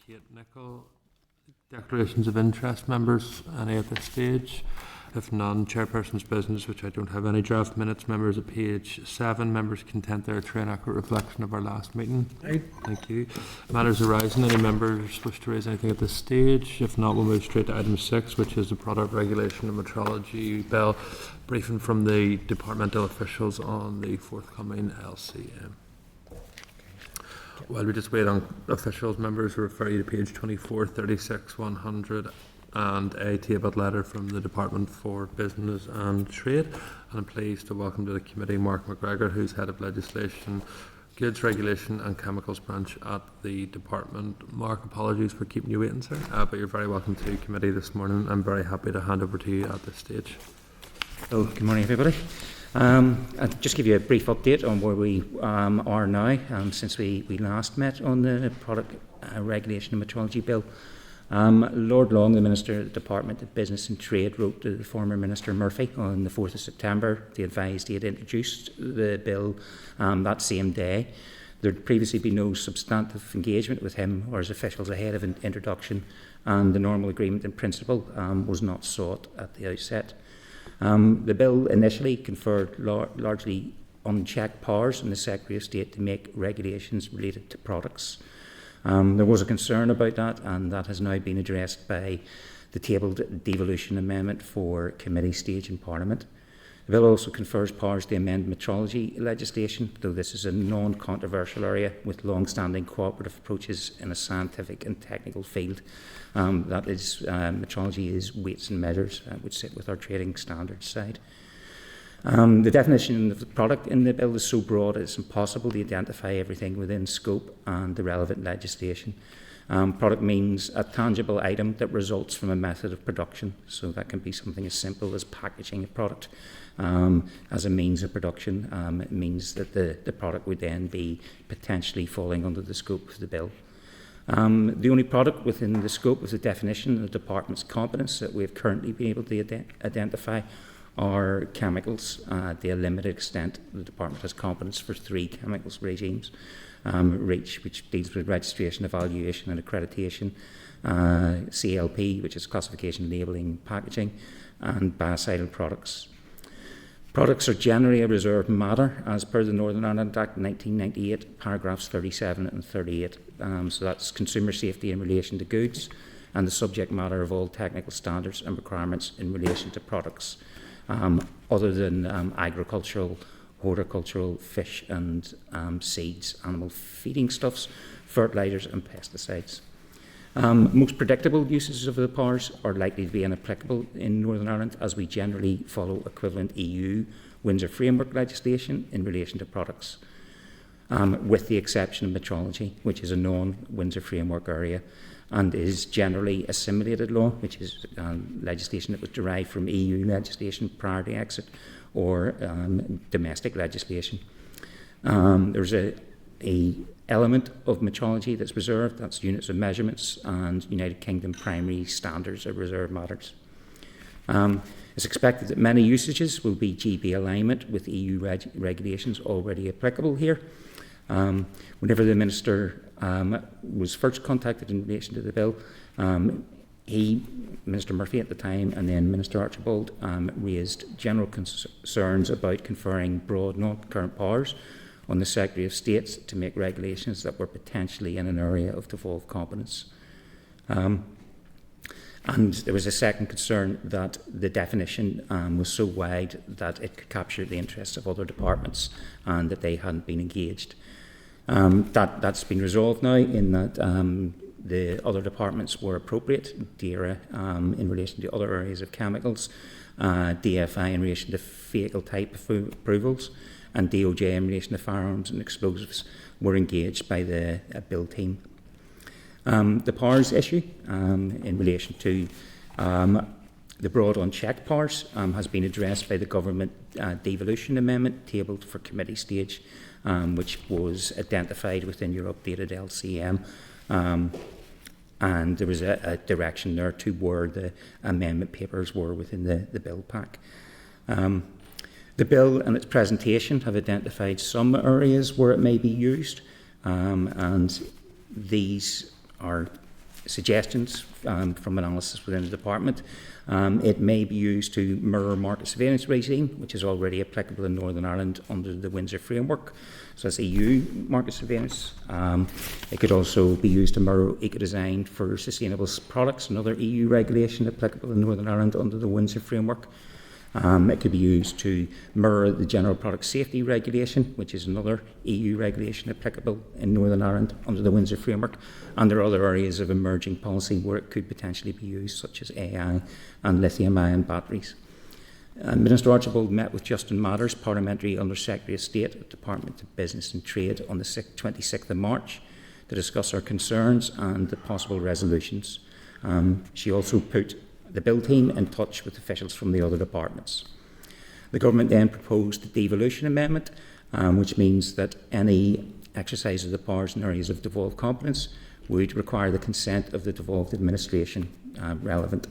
Kate Nichol. Declarations of interest, members, any at this stage? If none, chairperson's business, which I don't have any draft minutes. Members at page 7, members content they're a true and accurate reflection of our last meeting. Right. Thank you. Matters arising, any members wish to raise anything at this stage? If not, we'll move straight to item 6, which is the product regulation and metrology bill, briefing from the departmental officials on the forthcoming LCM. While we just wait on officials, members, refer you to page 24, 36, 100 and a tabled letter from the Department for Business and Trade. And I'm pleased to welcome to the committee Mark McGregor, who's Head of Legislation, Goods Regulation and Chemicals Branch at the Department. Mark, apologies for keeping you waiting, sir, but you're very welcome to committee this morning. I'm very happy to hand over to you at this stage. So, good morning, everybody. I'll just give you a brief update on where we are now since we last met on the product regulation and metrology bill. Lord Long, the Minister of the Department of Business and Trade, wrote to the former Minister Murphy on the 4th of September to advise he had introduced the bill that same day. There had previously been no substantive engagement with him or his officials ahead of an introduction, and the normal agreement in principle was not sought at the outset. The bill initially conferred largely unchecked powers on the Secretary of State to make regulations related to products. There was a concern about that, and that has now been addressed by the tabled devolution amendment for committee stage in Parliament. The bill also confers powers to amend metrology legislation, though this is a non-controversial area with long-standing cooperative approaches in a scientific and technical field. That is, metrology is weights and measures, which sit with our trading standards side. The definition of the product in the bill is so broad it's impossible to identify everything within scope and the relevant legislation. Product means a tangible item that results from a method of production, so that can be something as simple as packaging a product as a means of production. It means that the product would then be potentially falling under the scope of the bill. The only product within the scope of the definition of the Department's competence that we have currently been able to identify are chemicals. To a limited extent, the Department has competence for 3 chemicals regimes. REACH, which deals with registration, evaluation and accreditation, CLP, which is classification, labelling, packaging, and biocidal products. Products are generally a reserved matter as per the Northern Ireland Act 1998, paragraphs 37 and 38. So that's consumer safety in relation to goods and the subject matter of all technical standards and requirements in relation to products, other than agricultural, horticultural, fish and seeds, animal feeding stuffs, fertilisers and pesticides. Most predictable uses of the powers are likely to be inapplicable in Northern Ireland, as we generally follow equivalent EU Windsor Framework legislation in relation to products, with the exception of metrology, which is a non-Windsor Framework area and is generally assimilated law, which is legislation that was derived from EU legislation prior to exit, or domestic legislation. There's a element of metrology that's reserved, that's units of measurements, and United Kingdom primary standards are reserved matters. It's expected that many usages will be GB alignment with EU regulations already applicable here. Whenever the Minister was first contacted in relation to the bill, Minister Murphy at the time, and then Minister Archibald raised general concerns about conferring broad non-concurrent powers on the Secretary of State to make regulations that were potentially in an area of devolved competence. And there was a second concern that the definition was so wide that it could capture the interests of other departments and that they hadn't been engaged. That's been resolved now in that the other departments were appropriate, DERA in relation to other areas of chemicals, DFI in relation to vehicle type approvals, and DOJ in relation to firearms and explosives were engaged by the bill team. The powers issue in relation to the broad unchecked powers has been addressed by the government devolution amendment tabled for committee stage, which was identified within your updated LCM. And there was a direction there to where the amendment papers were within the bill pack. The bill and its presentation have identified some areas where it may be used, and these are suggestions from analysis within the department. It may be used to mirror market surveillance regime, which is already applicable in Northern Ireland under the Windsor framework. So that's EU market surveillance. It could also be used to mirror eco-design for sustainable products, another EU regulation applicable in Northern Ireland under the Windsor framework. It could be used to mirror the General Product Safety Regulation, which is another EU regulation applicable in Northern Ireland under the Windsor framework. And there are other areas of emerging policy where it could potentially be used, such as AI and lithium-ion batteries. Minister Archibald met with Justin Matters, Parliamentary Under Secretary of State at Department of Business and Trade on the 26th of March to discuss our concerns and the possible resolutions. She also put the bill team in touch with officials from the other departments. The government then proposed the devolution amendment, which means that any exercise of the powers in areas of devolved competence would require the consent of the devolved administration relevant.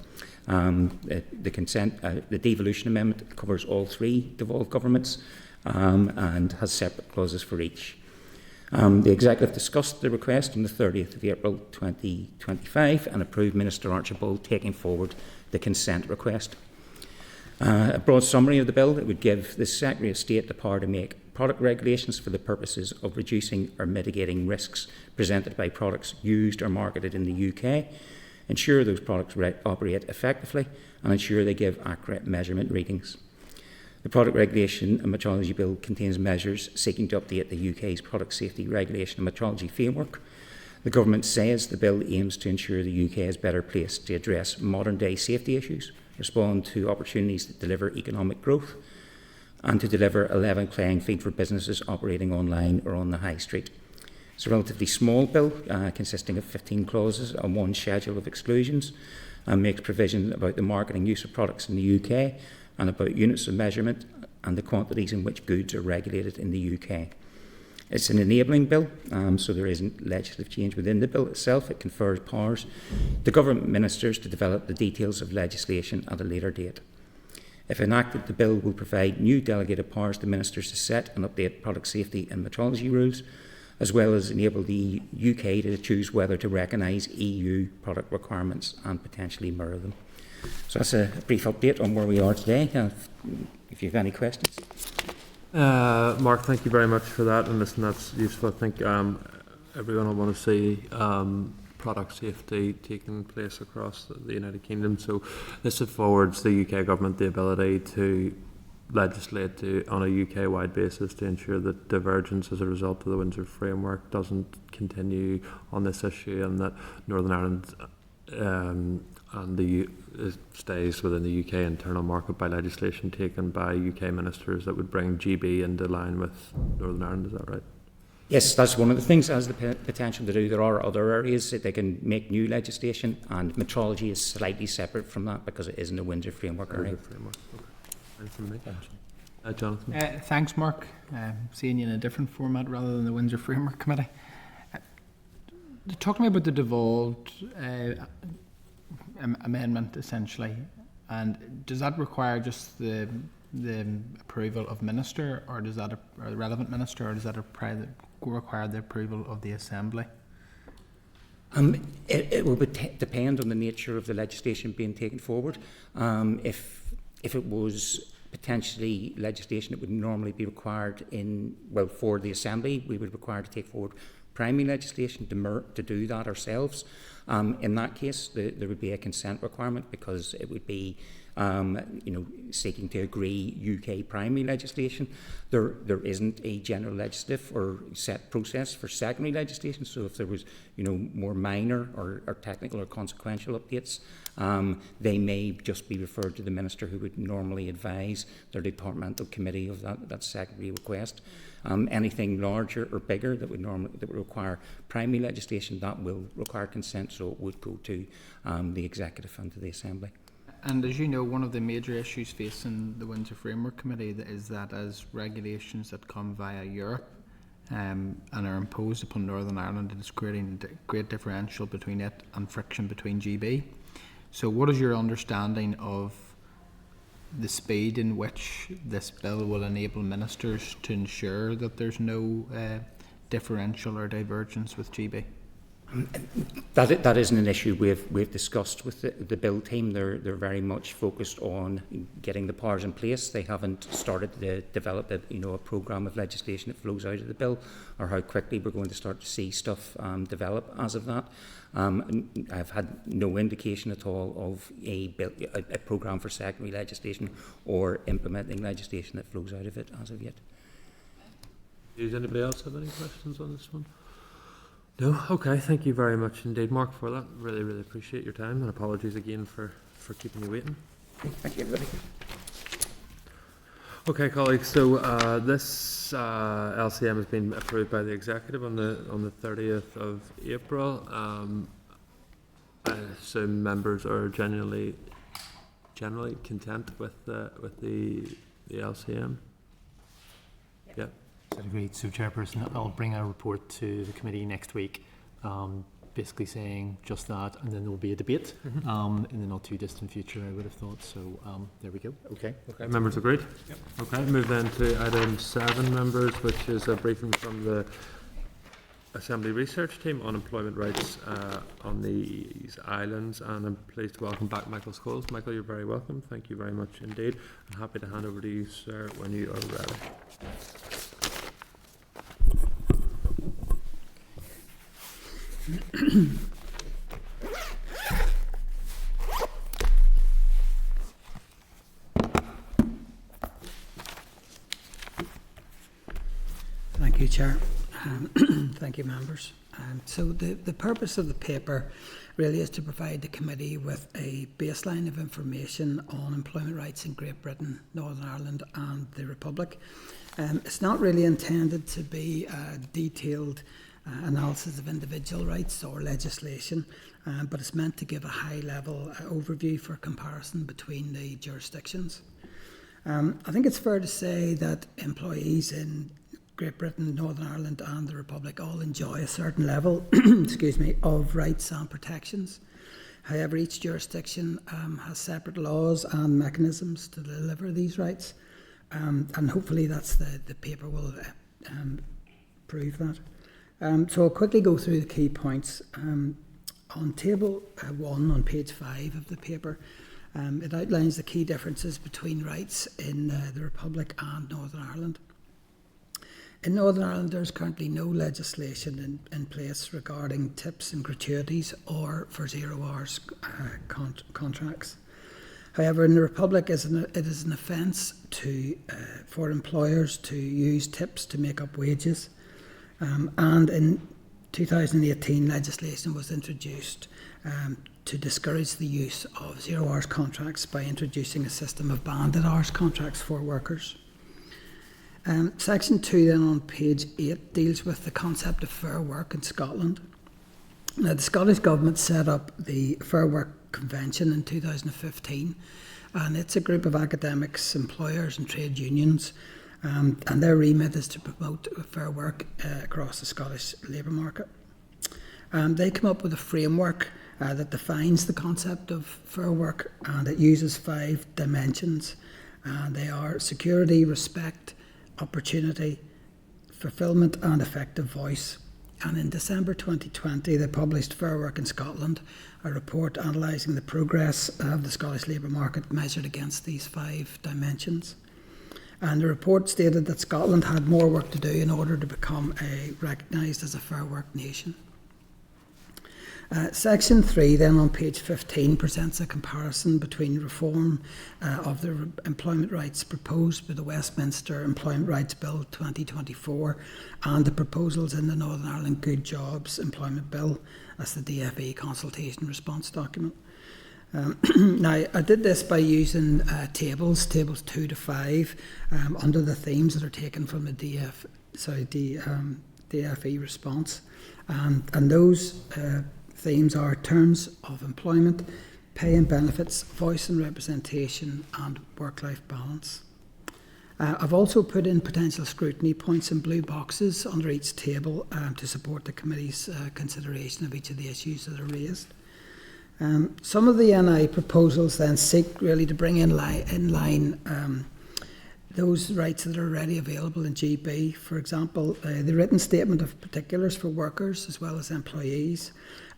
The devolution amendment covers all three devolved governments and has separate clauses for each. The Executive discussed the request on the 30th of April 2025 and approved Minister Archibald taking forward the consent request. A broad summary of the bill: it would give the Secretary of State the power to make product regulations for the purposes of reducing or mitigating risks presented by products used or marketed in the UK, ensure those products operate effectively, and ensure they give accurate measurement readings. The Product Regulation and Metrology Bill contains measures seeking to update the UK's Product Safety Regulation and Metrology framework. The Government says the bill aims to ensure the UK is better placed to address modern-day safety issues, respond to opportunities that deliver economic growth, and to deliver a level playing field for businesses operating online or on the high street. It's a relatively small bill, consisting of 15 clauses and one schedule of exclusions, and makes provision about the marketing use of products in the UK and about units of measurement and the quantities in which goods are regulated in the UK. It's an enabling bill, so there isn't legislative change within the bill itself. It confers powers to government ministers to develop the details of legislation at a later date. If enacted, the bill will provide new delegated powers to ministers to set and update product safety and metrology rules, as well as enable the UK to choose whether to recognise EU product requirements and potentially mirror them. So that's a brief update on where we are today. If you have any questions. Mark, thank you very much for that, and listen, that's useful. I think everyone will want to see product safety taking place across the United Kingdom. So this affords the UK government the ability to legislate on a UK-wide basis to ensure that divergence as a result of the Windsor framework doesn't continue on this issue, and that Northern Ireland stays within the UK internal market by legislation taken by UK ministers that would bring GB into line with Northern Ireland. Is that right? Yes, that's one of the things it has the potential to do. There are other areas that they can make new legislation, and metrology is slightly separate from that because it isn't a Windsor framework area. Okay. Thanks for me. Jonathan. Thanks, Mark. Seeing you in a different format rather than the Windsor Framework Committee. Talk to me about the devolved amendment, essentially, and does that require just the approval of minister, or does that or the relevant minister, or does that require the approval of the Assembly? It will depend on the nature of the legislation being taken forward. If it was potentially legislation that would normally be required for the Assembly, we would require to take forward primary legislation to do that ourselves. In that case, there would be a consent requirement because it would be seeking to agree UK primary legislation. There isn't a general legislative or set process for secondary legislation, so if there was more minor or technical or consequential updates, they may just be referred to the minister who would normally advise their departmental committee of that secondary request. Anything larger or bigger that would require primary legislation, that will require consent, so it would go to the Executive and to the Assembly. And as you know, one of the major issues facing the Windsor Framework Committee is that as regulations that come via Europe and are imposed upon Northern Ireland, it is creating a great differential between it and friction between GB. So what is your understanding of the speed in which this bill will enable ministers to ensure that there's no differential or divergence with GB? That isn't an issue we've discussed with the bill team. They're very much focused on getting the powers in place. They haven't started to develop a programme of legislation that flows out of the bill, or how quickly we're going to start to see stuff develop as of that. I've had no indication at all of a programme for secondary legislation or implementing legislation that flows out of it as of yet. Does anybody else have any questions on this one? No? Okay, thank you very much indeed, Mark, for that. Really, really appreciate your time, and apologies again for keeping you waiting. Thank you, everybody. Okay, colleagues, so this LCM has been approved by the executive on the 30th of April. I assume members are generally content with the LCM. Yep. Agreed. So, Chairperson, I'll bring a report to the committee next week, basically saying just that, and then there will be a debate in the not too distant future, I would have thought. So, there we go. Okay. Okay, members agreed? Yep. Okay, move then to item 7, members, which is a briefing from the Assembly Research Team on employment rights on these islands, and I'm pleased to welcome back Michael Scholes. Michael, you're very welcome. Thank you very much indeed. I'm happy to hand over to you, sir, when you are ready. Thank you, Chair. Thank you, members. So the purpose of the paper really is to provide the committee with a baseline of information on employment rights in Great Britain, Northern Ireland and the Republic. It's not really intended to be a detailed analysis of individual rights or legislation, but it's meant to give a high-level overview for comparison between the jurisdictions. I think it's fair to say that employees in Great Britain, Northern Ireland and the Republic all enjoy a certain level of rights and protections. However, each jurisdiction has separate laws and mechanisms to deliver these rights, and hopefully that's the paper will prove that. So I'll quickly go through the key points. On table 1 on page 5 of the paper, it outlines the key differences between rights in the Republic and Northern Ireland. In Northern Ireland, there's currently no legislation in place regarding tips and gratuities or for 0 hours contracts. However, in the Republic, it is an offence for employers to use tips to make up wages. And in 2018, legislation was introduced to discourage the use of 0 hours contracts by introducing a system of banded hours contracts for workers. Section 2 then on page 8 deals with the concept of fair work in Scotland. Now, the Scottish Government set up the Fair Work Convention in 2015, and it's a group of academics, employers and trade unions, and their remit is to promote fair work across the Scottish labour market. They come up with a framework that defines the concept of fair work, and it uses 5 dimensions. They are security, respect, opportunity, fulfilment and effective voice. And in December 2020 they published Fair Work in Scotland, a report analysing the progress of the Scottish labour market measured against these 5 dimensions. And the report stated that Scotland had more work to do in order to become recognised as a fair work nation. Section 3 then on page 15 presents a comparison between reform of the employment rights proposed by the Westminster Employment Rights Bill 2024 and the proposals in the Northern Ireland Good Jobs Employment Bill as the DFE consultation response document. Now, I did this by using tables 2 to 5 under the themes that are taken from the DFE response, and those themes are terms of employment, pay and benefits, voice and representation, and work-life balance. I've also put in potential scrutiny points in blue boxes under each table to support the committee's consideration of each of the issues that are raised. Some of the NI proposals then seek really to bring in line those rights that are already available in GB. For example, the written statement of particulars for workers as well as employees,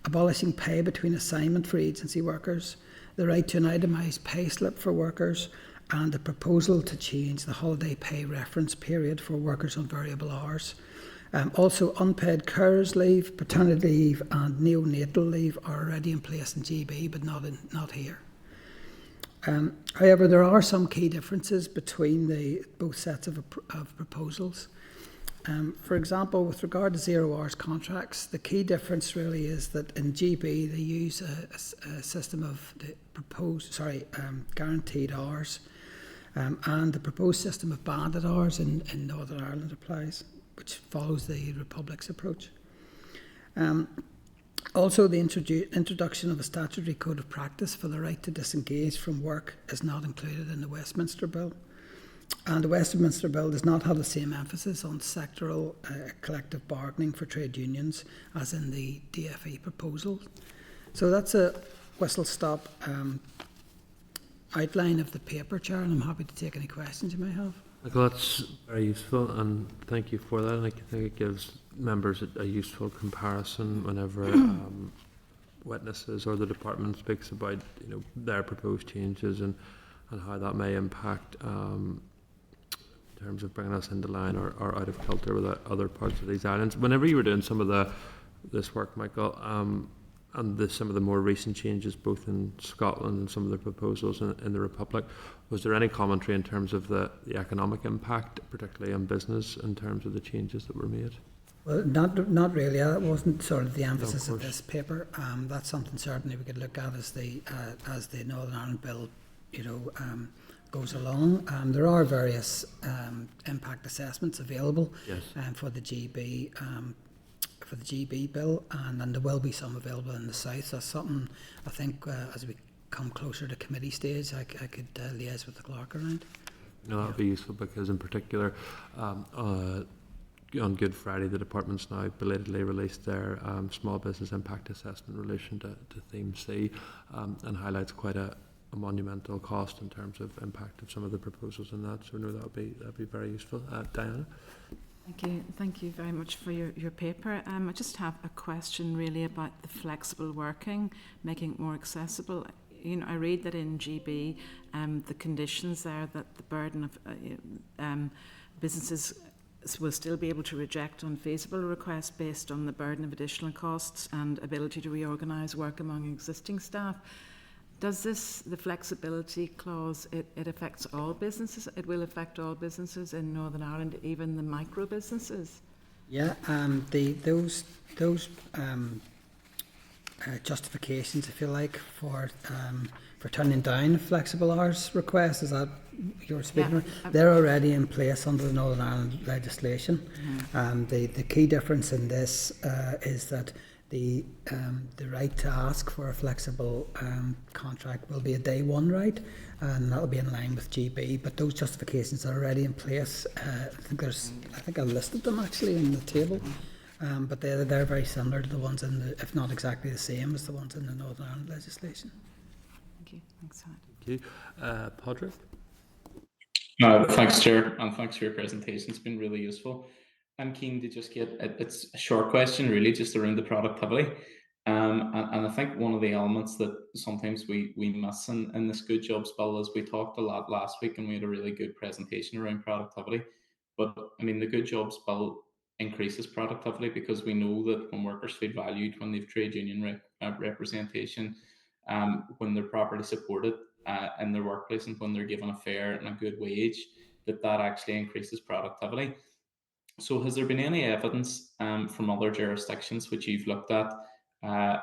abolishing pay between assignment for agency workers, the right to an itemised pay slip for workers, and a proposal to change the holiday pay reference period for workers on variable hours. Also, unpaid carers leave, paternity leave and neonatal leave are already in place in GB, but not here. However, there are some key differences between both sets of proposals. For example, with regard to 0 hours contracts, the key difference really is that in GB they use a system of guaranteed hours, and the proposed system of banded hours in Northern Ireland applies, which follows the Republic's approach. Also, the introduction of a statutory code of practice for the right to disengage from work is not included in the Westminster Bill. And the Westminster Bill does not have the same emphasis on sectoral collective bargaining for trade unions as in the DFE proposal. So that's a whistle-stop outline of the paper, Chair, and I'm happy to take any questions you may have. Michael, that's very useful, and thank you for that. And I think it gives members a useful comparison whenever witnesses or the department speaks about their proposed changes and how that may impact in terms of bringing us into line or out of kilter with other parts of these islands. Whenever you were doing some of this work, Michael, and some of the more recent changes both in Scotland and some of the proposals in the Republic, was there any commentary in terms of the economic impact, particularly on business, in terms of the changes that were made? Well, not really. That wasn't sort of the emphasis No, of this paper. That's something certainly we could look at as the Northern Ireland Bill, goes along. There are various impact assessments available. Yes. For the GB bill, and there will be some available in the south. That's something I think as we come closer to committee stage, I could liaise with the clerk around. No, that would be useful because in particular on Good Friday the department's now belatedly released their small business impact assessment in relation to theme C, and highlights quite a monumental cost in terms of impact of some of the proposals in that. So no, that'd be very useful. Diana? Thank you very much for your paper. I just have a question really about the flexible working, making it more accessible. I read that in GB, the conditions there that the burden of businesses will still be able to reject unfeasible requests based on the burden of additional costs and ability to reorganise work among existing staff. Does the flexibility clause, it affects all businesses? It will affect all businesses in Northern Ireland, even the micro businesses? Yeah, those justifications, if you like, for turning down flexible hours requests, is that you're speaking of? They're already in place under the Northern Ireland legislation. The key difference in this is that the right to ask for a flexible contract will be a day one right, and that'll be in line with GB. But those justifications are already in place. I think I listed them actually in the table, but they're very similar to the ones if not exactly the same as the ones in the Northern Ireland legislation. Thank you. Thanks, Howard. Thank you. Padraig? Thanks, Chair, and thanks for your presentation. It's been really useful. I'm keen to just get it's a short question, really, just around the productivity. And I think one of the elements that sometimes we miss in this Good Jobs Bill is we talked a lot last week and we had a really good presentation around productivity. But I mean, the Good Jobs Bill increases productivity because we know that when workers feel valued, when they've trade union representation, when they're properly supported in their workplace and when they're given a fair and a good wage, that actually increases productivity. So has there been any evidence from other jurisdictions which you've looked at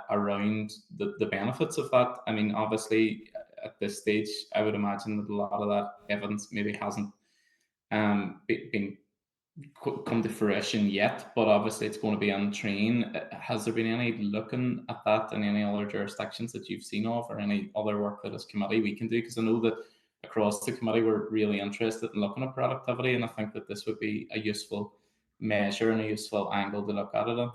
around the benefits of that? I mean, obviously, at this stage, I would imagine that a lot of that evidence maybe hasn't been come to fruition yet, but obviously it's going to be on train. Has there been any looking at that in any other jurisdictions that you've seen of, or any other work that as committee we can do? Because I know that across the committee we're really interested in looking at productivity, and I think that this would be a useful measure and a useful angle to look at it on.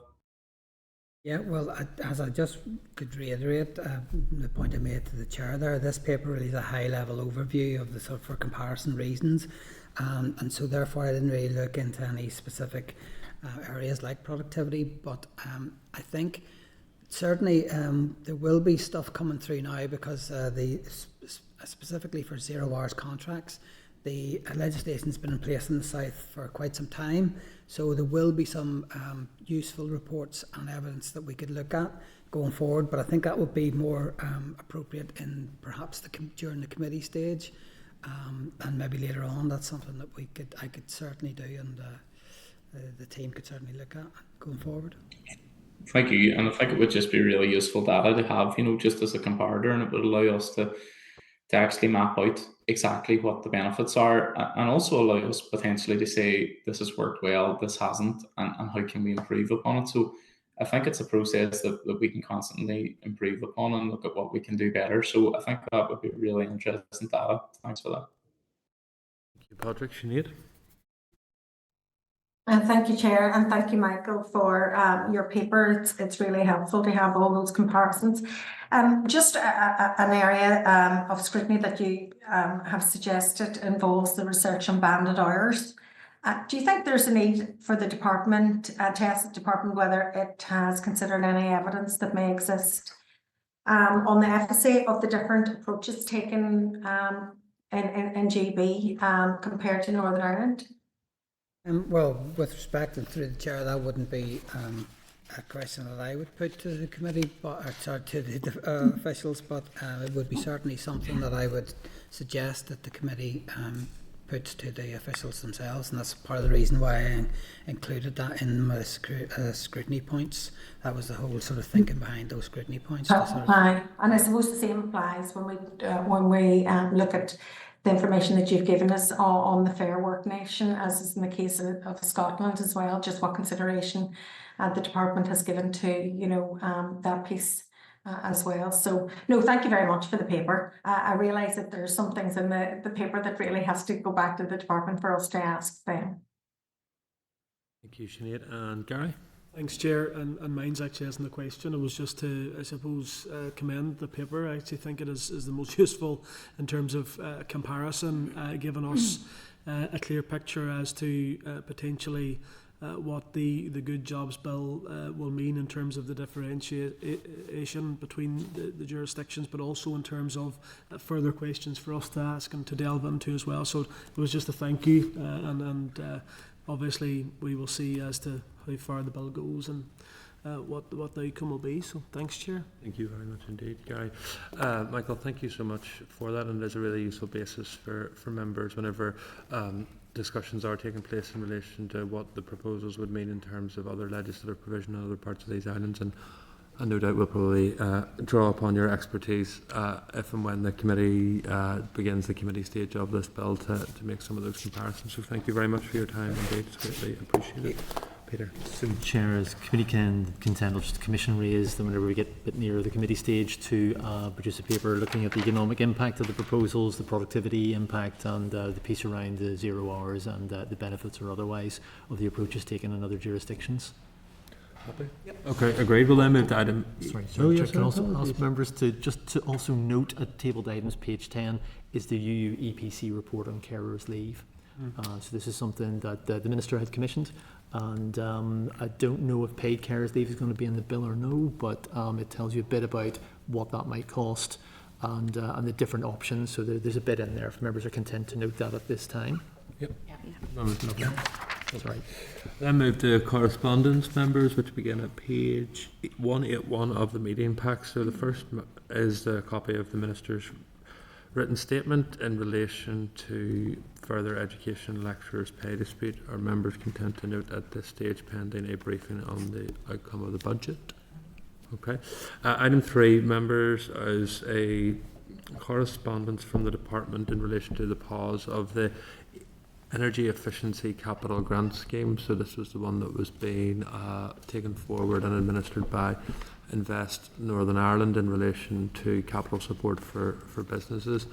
Yeah, well, as I just could reiterate the point I made to the chair there, this paper really is a high-level overview of the sort of, for comparison reasons, and so therefore I didn't really look into any specific areas like productivity, but I think certainly there will be stuff coming through now because specifically for 0 hours contracts, the legislation's been in place in the South for quite some time, so there will be some useful reports and evidence that we could look at going forward, but I think that would be more appropriate in perhaps during the committee stage, and maybe later on. That's something that I could certainly do, and the team could certainly look at going forward. Thank you, and I think it would just be really useful data to have, just as a comparator, and it would allow us to actually map out exactly what the benefits are, and also allow us potentially to say this has worked well, this hasn't, and how can we improve upon it. So I think it's a process that we can constantly improve upon and look at what we can do better. So I think that would be really interesting data. Thanks for that. Thank you, Patrick. Sinead? Thank you, Chair, and thank you, Michael, for your paper. It's really helpful to have all those comparisons. Just an area of scrutiny that you have suggested involves the research on banded hours. Do you think there's a need for the department to ask the department whether it has considered any evidence that may exist on the efficacy of the different approaches taken in GB compared to Northern Ireland? Well, with respect and through the chair, that wouldn't be a question that I would put to the committee, to the officials, but it would be certainly something that I would suggest that the committee puts to the officials themselves, and that's part of the reason why I included that in my scrutiny points. That was the whole sort of thinking behind those scrutiny points. And I suppose the same applies when we look at the information that you've given us on the Fair Work Nation, as is in the case of Scotland as well, just what consideration the department has given to that piece as well. So no, thank you very much for the paper. I realise that there's some things in the paper that really has to go back to the department for us to ask them. Thank you, Sinead. And Gary? Thanks, Chair, and mine's actually isn't a question. It was just to, I suppose, commend the paper. I actually think it is the most useful in terms of comparison, giving us a clear picture as to potentially what the Good Jobs Bill will mean in terms of the differentiation between the jurisdictions, but also in terms of further questions for us to ask and to delve into as well. So it was just a thank you, and obviously we will see as to how far the bill goes and what the outcome will be. So thanks, Chair. Thank you very much indeed, Gary. Michael, thank you so much for that, and there's a really useful basis for members whenever discussions are taking place in relation to what the proposals would mean in terms of other legislative provision in other parts of these islands, and no doubt we'll probably draw upon your expertise if and when the committee begins the committee stage of this bill to make some of those comparisons. So thank you very much for your time indeed, it's greatly appreciated. Peter. So, Chair, as committee can contend, I'll just commission raise that whenever we get a bit nearer the committee stage to produce a paper looking at the economic impact of the proposals, the productivity impact, and the piece around the 0 hours and the benefits or otherwise of the approaches taken in other jurisdictions. Happy? Yep. Okay, agreed. We'll then move to item. Sorry, yes, can I also ask members to also note at tabled items, page 10, is the UU EPC report on carers' leave. So this is something that the Minister had commissioned, and I don't know if paid carers' leave is going to be in the bill or no, but it tells you a bit about what that might cost and the different options. So there's a bit in there if members are content to note that at this time. Yep. Yeah. That's right. Then move to correspondence, members, which begin at page 181 of the meeting pack. So the first is a copy of the Minister's written statement in relation to further education lecturers' pay dispute. Are members content to note at this stage pending a briefing on the outcome of the budget? Okay. Item 3, members, is a correspondence from the department in relation to the pause of the Energy Efficiency Capital Grant Scheme. So this was the one that was being taken forward and administered by Invest Northern Ireland in relation to capital support for businesses.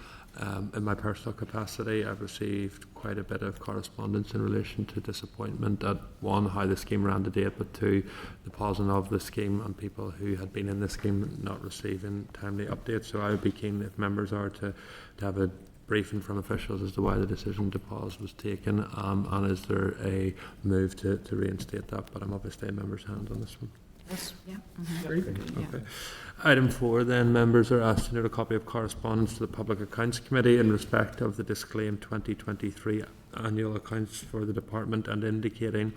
In my personal capacity, I've received quite a bit of correspondence in relation to disappointment at, one, how the scheme ran to date, but two, the pausing of the scheme and people who had been in the scheme not receiving timely updates. So I would be keen, if members are, to have a briefing from officials as to why the decision to pause was taken, and is there a move to reinstate that? But I'm obviously a member's hand on this one. Yes. Yeah. Okay. Item 4 then, members are asked to note a copy of correspondence to the Public Accounts Committee in respect of the disclaimed 2023 annual accounts for the department, and indicating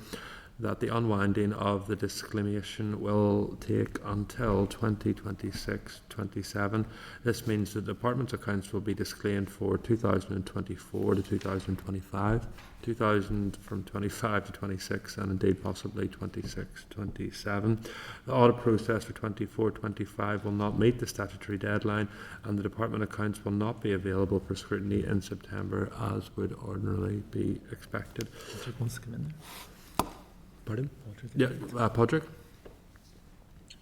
that the unwinding of the disclaimation will take until 2026-27. This means the department's accounts will be disclaimed for 2024 to 2025, 2000 from 25 to 26, and indeed possibly 26-27. The audit process for 24-25 will not meet the statutory deadline, and the department accounts will not be available for scrutiny in September as would ordinarily be expected. Patrick wants to come in there. Pardon? Yeah, Patrick?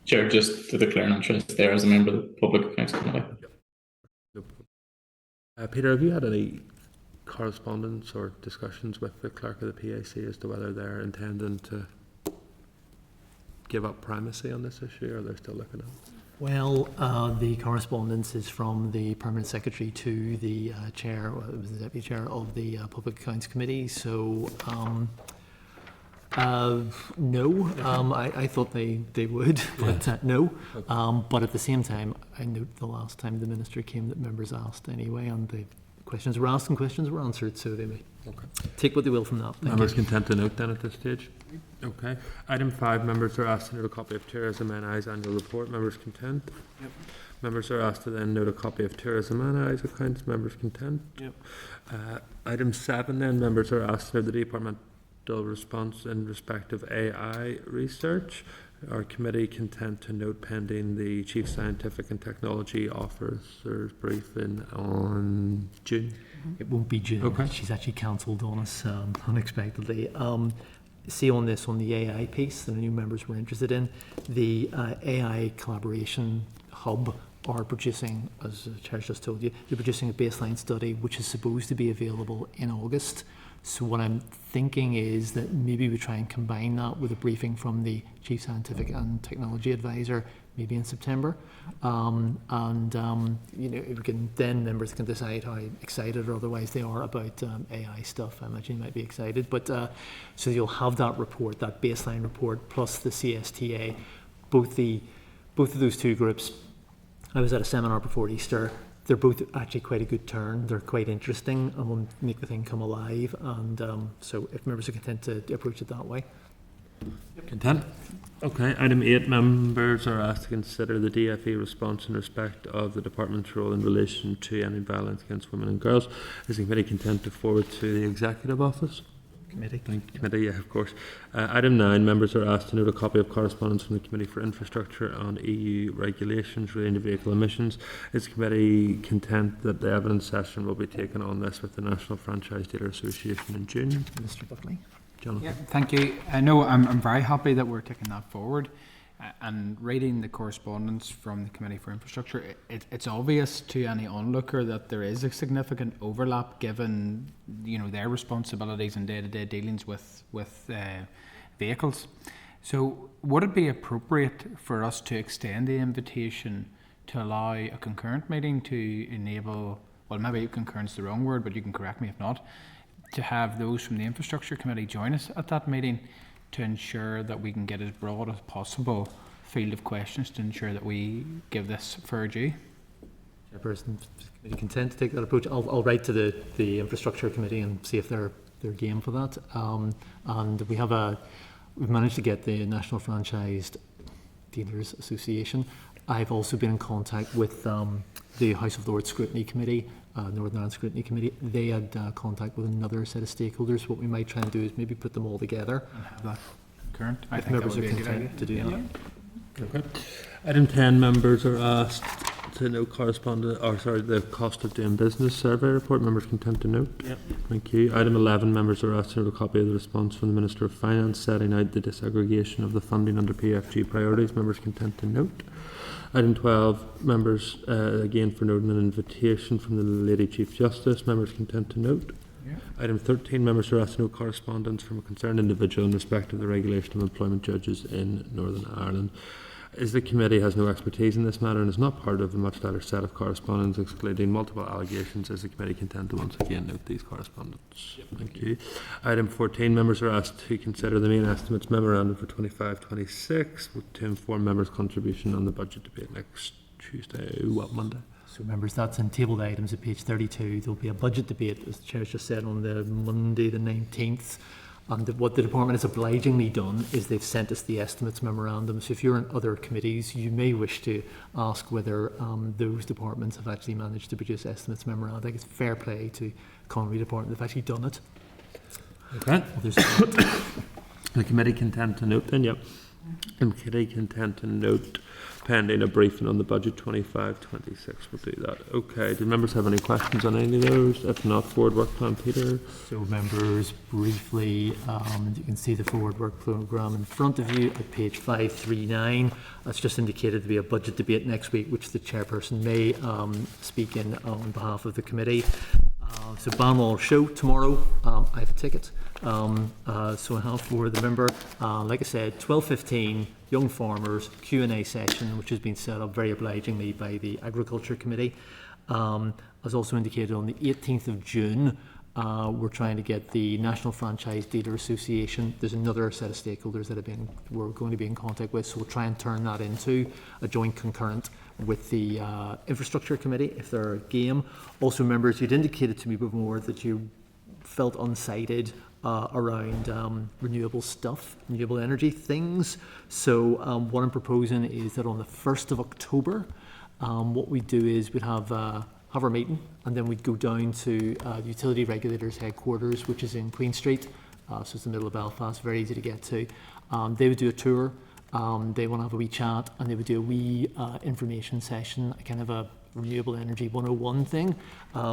Chair, just to declare an interest there as a member of the Public Accounts Committee. Peter, have you had any correspondence or discussions with the clerk of the PAC as to whether they're intending to give up primacy on this issue, or they're still looking at it? Well, the correspondence is from the Permanent Secretary to the Chair, well, it was the Deputy Chair of the Public Accounts Committee, so no, I thought they would, but no. But at the same time, I note the last time the Minister came that members asked anyway, and the questions were asked and questions were answered, so they may take what they will from that. Members content to note then at this stage? Okay. Item 5, members are asked to note a copy of Tourism NI's annual report. Members content? Yep. Members are asked to then note a copy of Tourism NI's accounts. Members content? Yep. Item 7 then, members are asked to note the department response in respect of AI research. Our committee content to note pending the Chief Scientific and Technology Officer's briefing on June. It won't be June. Okay. She's actually cancelled on us unexpectedly. See on this, on the AI piece that the new members were interested in, the AI collaboration hub are producing, as the Chair just told you, they're producing a baseline study which is supposed to be available in August. So what I'm thinking is that maybe we try and combine that with a briefing from the Chief Scientific and Technology Advisor, maybe in September. You know, we can, then members can decide how excited or otherwise they are about AI stuff. I imagine you might be excited. But so you'll have that report, that baseline report, plus the CSTA, both of those two groups. I was at a seminar before Easter. They're both actually quite a good turn. They're quite interesting and will make the thing come alive. And so if members are content to approach it that way. Content? Okay. Item 8, members are asked to consider the DFE response in respect of the department's role in relation to any violence against women and girls. Is the committee content to forward to the Executive Office? Committee, yeah, of course. Item 9, members are asked to note a copy of correspondence from the Committee for Infrastructure on EU regulations relating to vehicle emissions. Is the committee content that the evidence session will be taken on this with the National Franchise Dealer Association in June? Mr. Buckley. Jonathan. Yeah, thank you. I know I'm very happy that we're taking that forward. And reading the correspondence from the Committee for Infrastructure, it's obvious to any onlooker that there is a significant overlap given, you know, their responsibilities and day-to-day dealings with vehicles. So would it be appropriate for us to extend the invitation to allow a concurrent meeting to enable, well, maybe concurrent's the wrong word, but you can correct me if not, to have those from the Infrastructure Committee join us at that meeting to ensure that we can get as broad as possible field of questions to ensure that we give this fair due? Chairperson, are you content to take that approach? I'll write to the Infrastructure Committee and see if they're game for that. And we've managed to get the National Franchised Dealers Association. I've also been in contact with the House of Lords Scrutiny Committee, Northern Ireland Scrutiny Committee. They had contact with another set of stakeholders. What we might try and do is maybe put them all together. And have that concurrent. I If think that members would are be a good idea. content to do that. Okay. Item 10, members are asked to note the cost of doing business survey report. Members content to note? Yep. Thank you. Item 11, members are asked to note a copy of the response from the Minister of Finance setting out the disaggregation of the funding under PFG priorities. Members content to note? Item 12, members, again for noting an invitation from the Lady Chief Justice. Members content to note? Yeah. Item 13, members are asked to note correspondence from a concerned individual in respect of the regulation of employment judges in Northern Ireland. Is the committee has no expertise in this matter and is not part of a much later set of correspondence excluding multiple allegations, is the committee content to once again note these correspondence? Thank you. Item 14, members are asked to consider the main estimates memorandum for 25-26 to inform members' contribution on the budget debate next Tuesday, Monday. So members, that's in tabled items at page 32. There'll be a budget debate, as the Chair's just said, on the Monday the 19th. And what the department has obligingly done is they've sent us the estimates memorandum. So if you're in other committees, you may wish to ask whether those departments have actually managed to produce estimates memorandum. I think it's fair play to Conwy Department. They've actually done it. Okay. Others The committee content to note then, yep. The committee content to note pending a briefing on the budget 25-26. We'll do that. Okay. Do members have any questions on any of those? If not, forward work plan, Peter. So members, briefly, you can see the forward work programme in front of you at page 539. That's just indicated to be a budget debate next week, which the chairperson may speak in on behalf of the committee. So Balmoral show tomorrow. I have a ticket. So I have for the member, like I said, 12:15, young farmers Q&A session, which has been set up very obligingly by the Agriculture Committee. As also indicated, on the 18th of June, we're trying to get the National Franchise Dealer Association. There's another set of stakeholders that we're going to be in contact with, so we'll try and turn that into a joint concurrent with the Infrastructure Committee, if they're game. Also, members, you'd indicated to me before that you felt unsighted around renewable stuff, renewable energy things. So what I'm proposing is that on the 1st of October, what we do is we'd have our meeting, and then we'd go down to the Utility Regulators headquarters, which is in Queen Street, so it's the middle of Belfast, very easy to get to. They would do a tour, they want to have a wee chat, and they would do a wee information session, kind of a renewable energy 101 thing,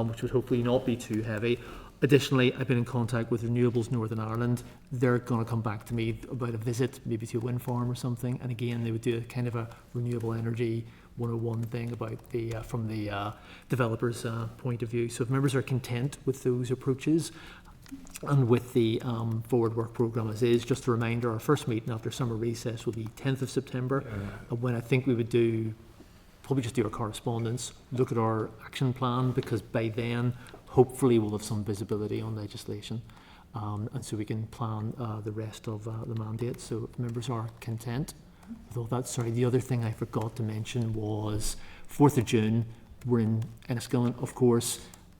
which would hopefully not be too heavy. Additionally, I've been in contact with Renewables Northern Ireland. They're going to come back to me about a visit, maybe to a wind farm or something, and again they would do a kind of a renewable energy 101 thing about the from the developers' point of view. So if members are content with those approaches and with the forward work programme as is, just a reminder, our first meeting after summer recess will be 10th of September, when I think we would probably just do our correspondence, look at our action plan, because by then hopefully we'll have some visibility on legislation, and so we can plan the rest of the mandate. So if members are content with all that. Sorry, the other thing I forgot to mention was 4th of June, we're in Enniskillen, of course.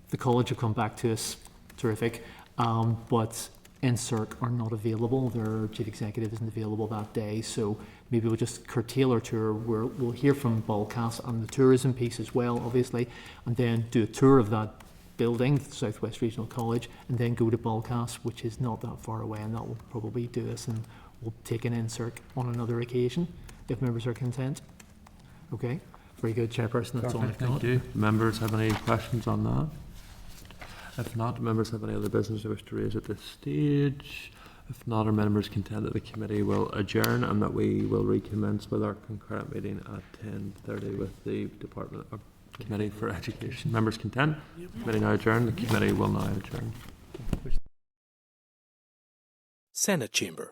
The college have come back to us, terrific, but NSERC are not available. Their chief executive isn't available that day, so maybe we'll just curtail our tour. We'll hear from Balcas on the tourism piece as well, obviously, and then do a tour of that building, Southwest Regional College, and then go to Balcas, which is not that far away, and that will probably do us, and we'll take an NSERC on another occasion, if members are content. Okay, very good, Chairperson, that's all I've got. Thank you. Members have any questions on that? If not, members have any other business they wish to raise at this stage? If not, are members content that the committee will adjourn and that we will recommence with our concurrent meeting at 10:30 with the Department of Committee for Education? Members content? Committee now adjourned. The committee will now adjourn. Senate Chamber.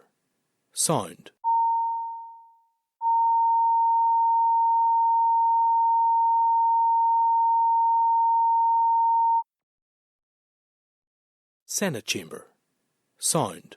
Sound. Senate Chamber. Sound.